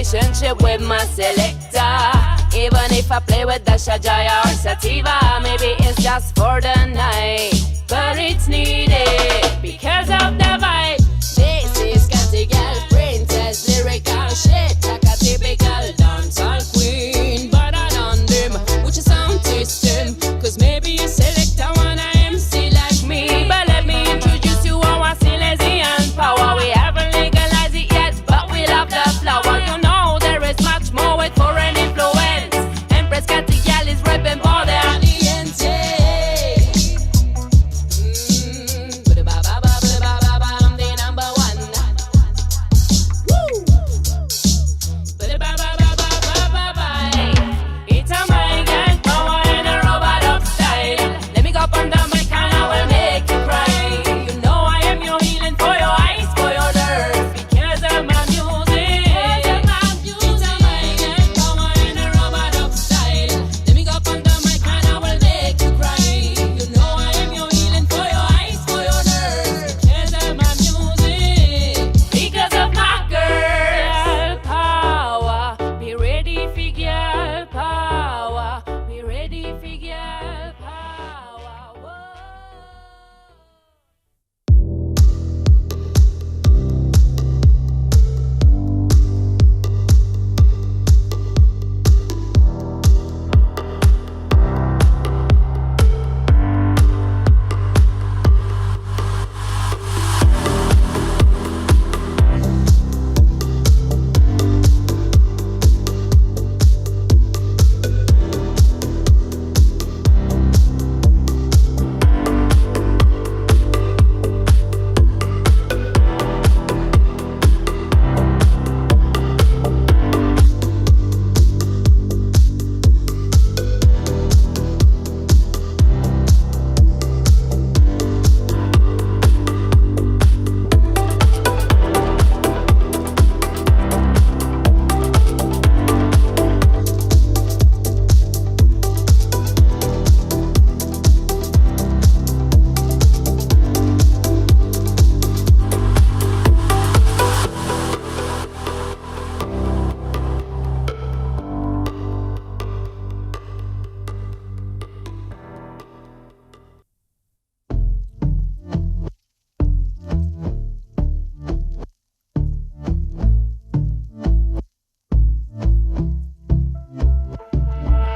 relationship with my selector. Even if I play with Dasha, Jaya or Sativa, maybe it's just for the night, but it's needed because of the vibe. This is Catty Girl Princess, lyrical shit like a typical dancehall queen. But I done them with your sound system, cause maybe you select a one MC like me. But let me introduce you our Silesian power. We haven't legalized it yet, but we love the flower. You know there is much more with foreign influence. Empress Catty Girl is repping for the audience. I'm the number one. Woo! It's a mic and power and a robot up style. Let me go up on the mic and I will make you cry. You know I am your healing for your eyes, for your nerves, because of my music. It's a mic and power and a robot up style. Let me go up on the mic and I will make you cry. You know I am your healing for your eyes, for your nerves, because of my music. Because of my girl power. Be ready for girl power. Be ready for girl power. Whoa.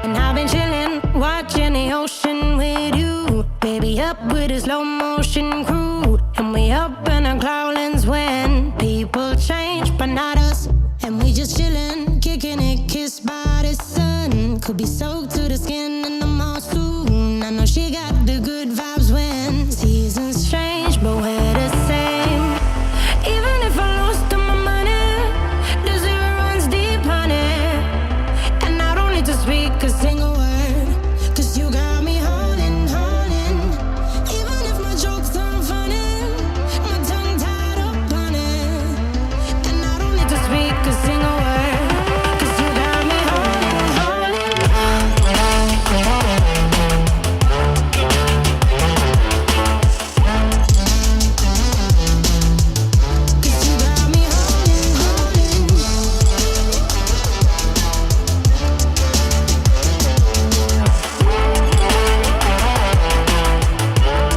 And I've been chillin', watching the ocean with you. Baby, up with a slow motion crew. And we up in our cloudlands when people change, but not us. And we just chillin', kicking it, kissed by the sun. Could be soaked to the skin in the monsoon. I know she got the good vibes when seasons change, but we're the same. Even if I lost all my money, the zero runs deep, honey. And I don't need to speak a single word, cause you got me holding, holding. Even if my jokes aren't funny, my tongue tied up on it. And I don't need to speak a single word, cause you got me holding, holding. Cause you got me holding, holding.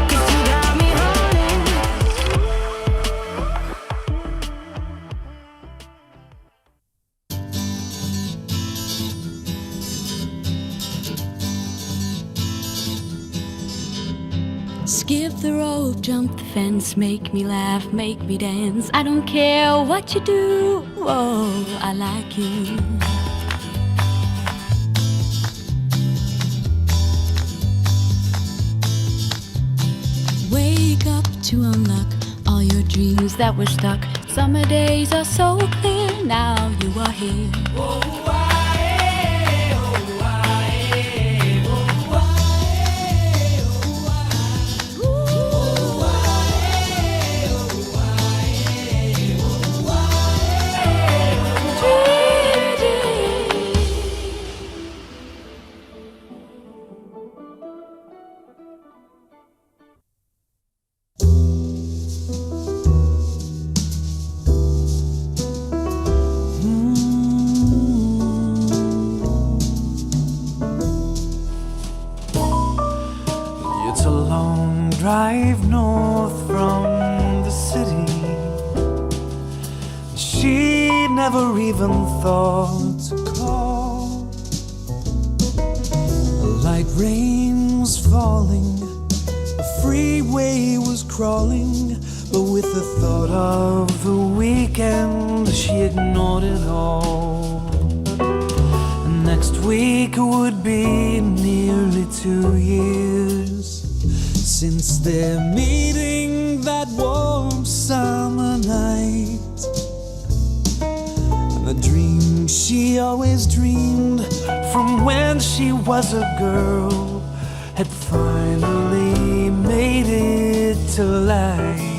Cause you got me holding. Skip the rope, jump the fence, make me laugh, make me dance. I don't care what you do, oh, I like you. Wake up to unlock all your dreams that were stuck. Summer days are so clear, now you are here. never even thought to call. Like rain was falling, the freeway was crawling, but with the thought of the weekend, she ignored it all. And next week would be nearly 2 years since their meeting that warm summer night. And the dream she always dreamed from when she was a girl had finally made it to life.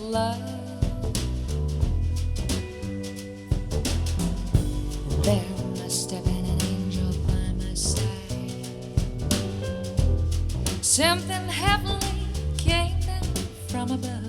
love. There must have been an angel by my side. Something heavenly came down from above.